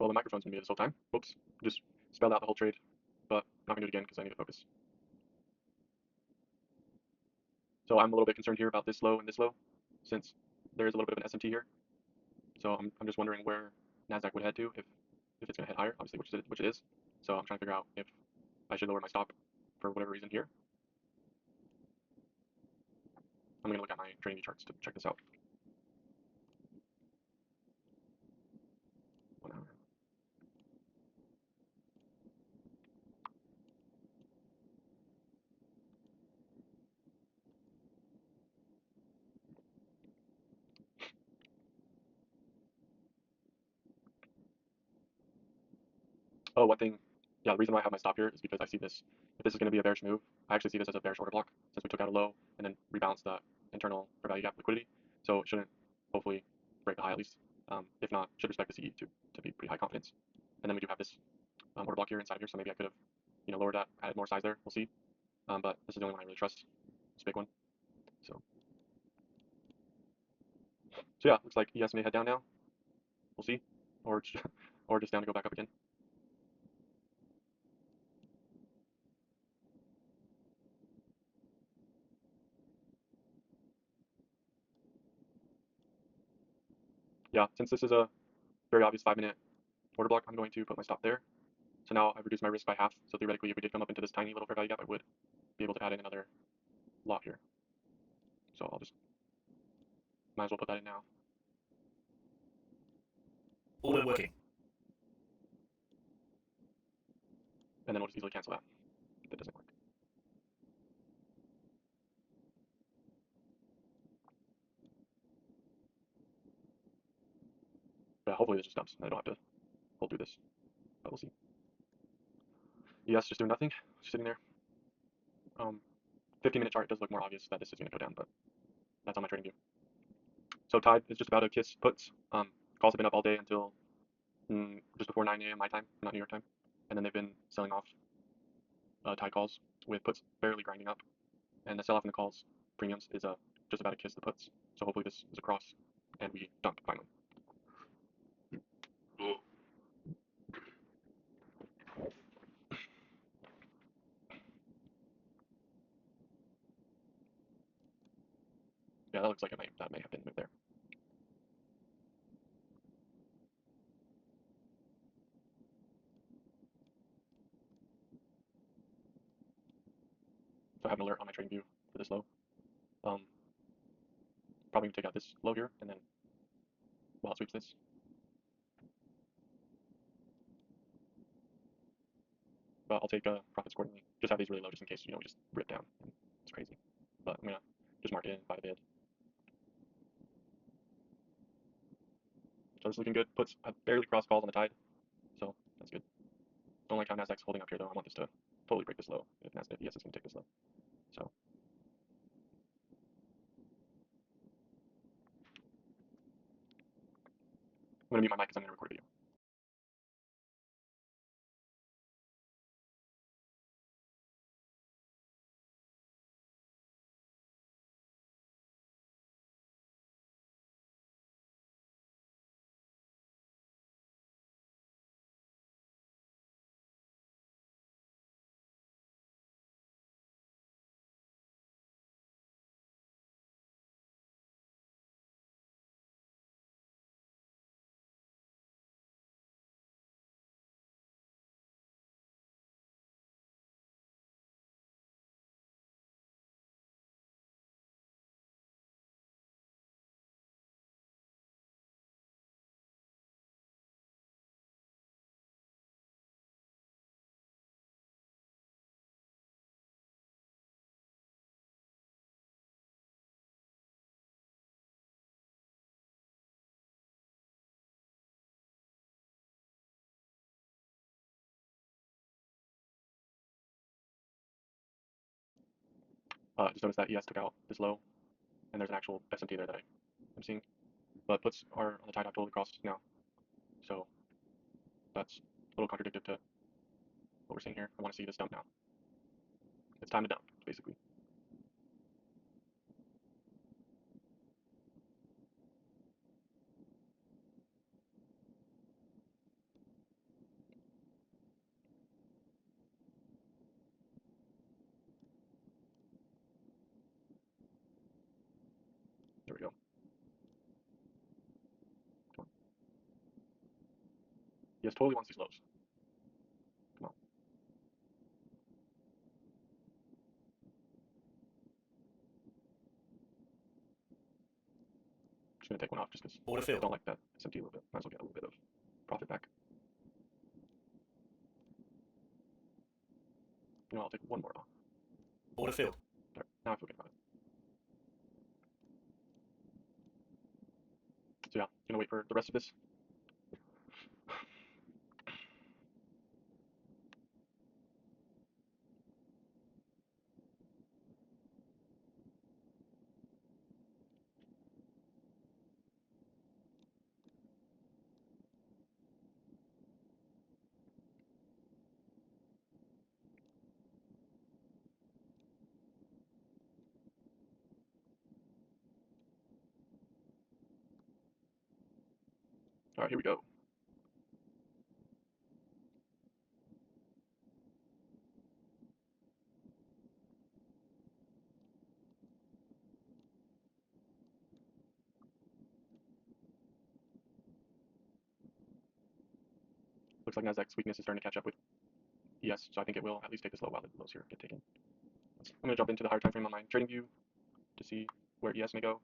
Well, the microphone's gonna be this whole time. Whoops. Just spelled out the whole trade, but not gonna do it again because I need to focus. So I'm a little bit concerned here about this low and this low, since there is a little bit of an SMT here. So I'm just wondering where Nasdaq would head to if it's gonna head higher, obviously, which it is. So I'm trying to figure out if I should lower my stop for whatever reason here. I'm gonna look at my trading view charts to check this out. 1 hour. Oh, one thing, yeah, the reason why I have my stop here is because I see this. If this is going to be a bearish move, I actually see this as a bearish order block since we took out a low and then rebalanced the internal fair value gap liquidity. So it shouldn't hopefully break the high at least. If not, should respect the CE to be pretty high confidence. And then we do have this order block here inside here, so maybe I could have lowered that, added more size there. We'll see. But this is the only one I really trust. It's a big one. So yeah, looks like ES may head down now. We'll see, or or just down to go back up again. Yeah, since this is a very obvious 5-minute order block, I'm going to put my stop there. So now I've reduced my risk by half. So theoretically, if we did come up into this tiny little fair value gap, I would be able to add in another lot here. So I'll just might as well put that in now. Order working. And then we'll just easily cancel that if it doesn't work. But hopefully this just dumps. I don't have to hold through this. But we'll see. Yes, just doing nothing. Just sitting there. 15-minute chart does look more obvious that this is going to go down, but that's on my trading view. So Tide is just about to kiss puts. Calls have been up all day until just before 9 a.m. my time, not New York time. And then they've been selling off Tide calls with puts barely grinding up. And the sell-off in the calls premiums is just about to kiss the puts. So hopefully this is a cross and we dump finally. Yeah, that looks like that may have been moved there. So I have an alert on my trading view for this low. Probably gonna take out this low here and then while it sweeps this. But I'll take profits accordingly. Just have these really low just in case we just rip down. It's crazy. But I'm gonna just mark it in by the bid. So this is looking good. Puts have barely crossed calls on the Tide, so that's good. Don't like how Nasdaq's holding up here though. I want this to totally break this low if ES is gonna take this low. So I'm gonna mute my mic because I'm gonna record a video. Just notice that ES took out this low, and there's an actual SMT there that I'm seeing. But puts are on the Tide totally crossed now, so that's a little contradictory to what we're seeing here. I want to see this dump now. It's time to dump, basically. ES totally wants these lows. Come on. Just gonna take one off just because I don't like that SMT a little bit. Might as well get a little bit of profit back. You know, I'll take one more off. Order filled. There, now I feel good about it. So yeah, gonna wait for the rest of this. All right, here we go. Looks like Nasdaq's weakness is starting to catch up with ES, so I think it will at least take this low while the lows here get taken. I'm gonna jump into the higher time frame on my trading view to see where ES may go.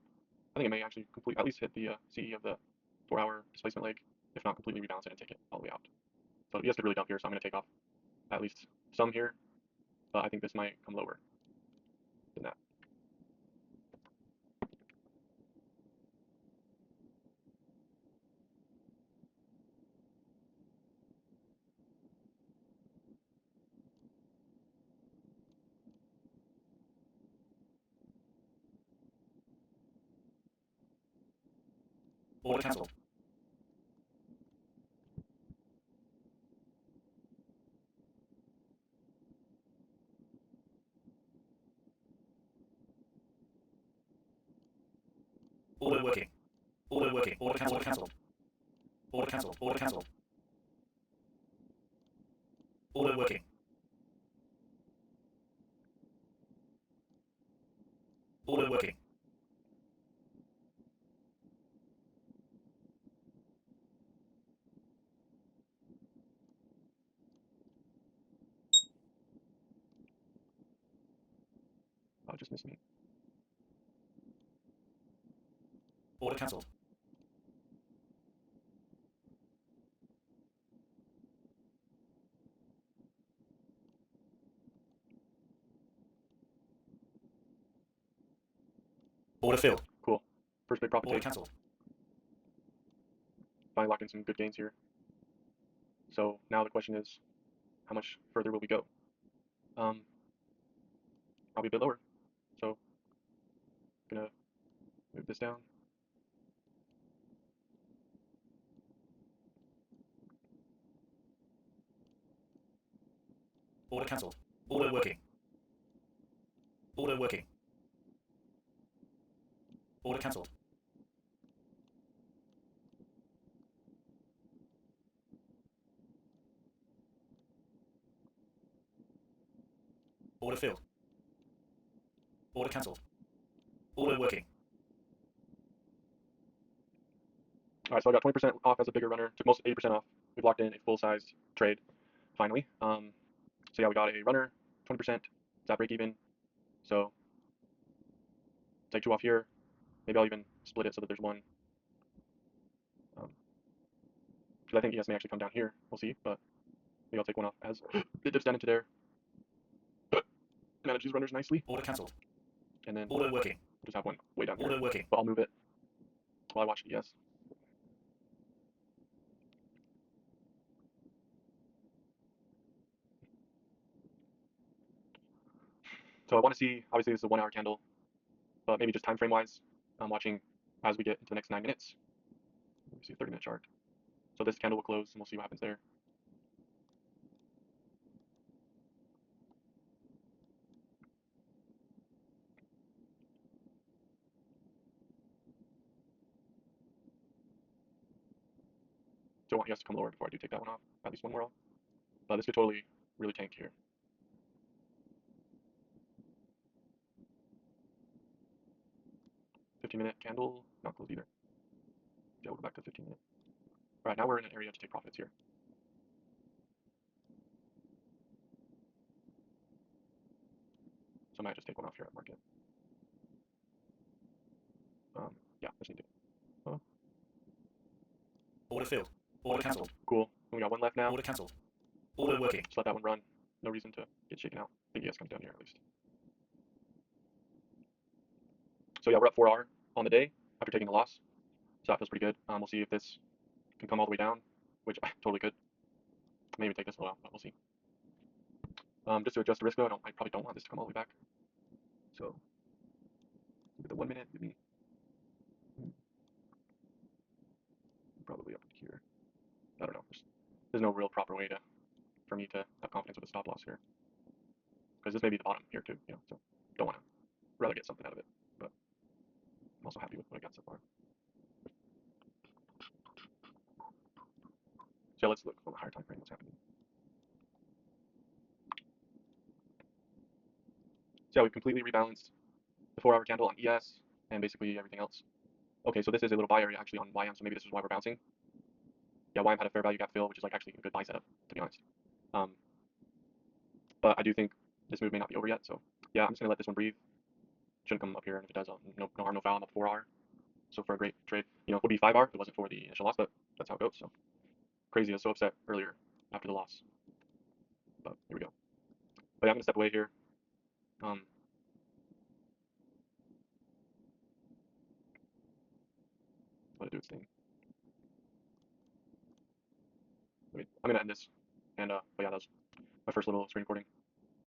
I think it may actually at least hit the CE of the 4-hour displacement leg, if not completely rebalance it and take it all the way out. So ES could really dump here, so I'm gonna take off at least some here, but I think this might come lower than that. Order cancelled. Order working. Order working. Order cancelled. Order cancelled. Order cancelled. Order cancelled. Order working. Order working. Oh, just missed me. Order cancelled. Order filled. Cool. First big profit Order take. cancelled. Finally locked in some good gains here. So now the question is, how much further will we go? Probably a bit lower. So gonna move this down. Order cancelled. Order working. Order working. Order cancelled. Order filled. Order cancelled. Order working. All right, so I got 20% off as a bigger runner. Took most 80% off. We've locked in a full-size trade finally. So yeah, we got a runner, 20%. It's at break even. So take 2 off here. Maybe I'll even split it so that there's one. Because I think ES may actually come down here. We'll see, but maybe I'll take one off as it dips down into there. Manage these runners nicely. Order cancelled. And then Order working. just have one way down here. Order working. But I'll move it while I watch ES. So I want to see, obviously this is a 1-hour candle, but maybe just time frame wise, I'm watching as we get into the next 9 minutes. Let me see a 30-minute chart. So this candle will close and we'll see what happens there. So I want ES to come lower before I do take that one off. At least one more off. But this could totally really tank here. 15-minute candle, not close either. Yeah, we'll go back to 15-minute. All right, now we're in an area to take profits here. might just take one off here at market. Yeah, I just need to. Oh, Order filled. Order cancelled. cool. We got one left now. Order cancelled. Order working. Just let that one run. No reason to get shaken out. I think ES comes down here at least. So yeah, we're up 4R on the day after taking the loss. So that feels pretty good. We'll see if this can come all the way down, which I totally could. Maybe take this a little out, but we'll see. Just to adjust the risk though, I probably don't want this to come all the way back. So look at the 1 minute. Give me probably up here. I don't know. There's no real proper way for me to have confidence with a stop loss here, because this may be the bottom here too. So don't want to. Rather get something out of it, but I'm also happy with what I got so far. So yeah, let's look on the higher time frame. What's happening? So yeah, we've completely rebalanced the 4-hour candle on ES and basically everything else. Okay, so this is a little buy area actually on YM, so maybe this is why we're bouncing. Yeah, YM had a fair value gap fill, which is like actually a good buy setup, to be honest. But I do think this move may not be over yet, so yeah, I'm just gonna let this one breathe. Shouldn't come up here, and if it does, no harm, no foul. I'm up 4R, so for a great trade, it would be 5R if it wasn't for the initial loss, but that's how it goes. So crazy, I was so upset earlier after the loss, but here we go. But yeah, I'm gonna step away here. Let it do its thing. I'm gonna end this, and but yeah, that was my first little screen recording.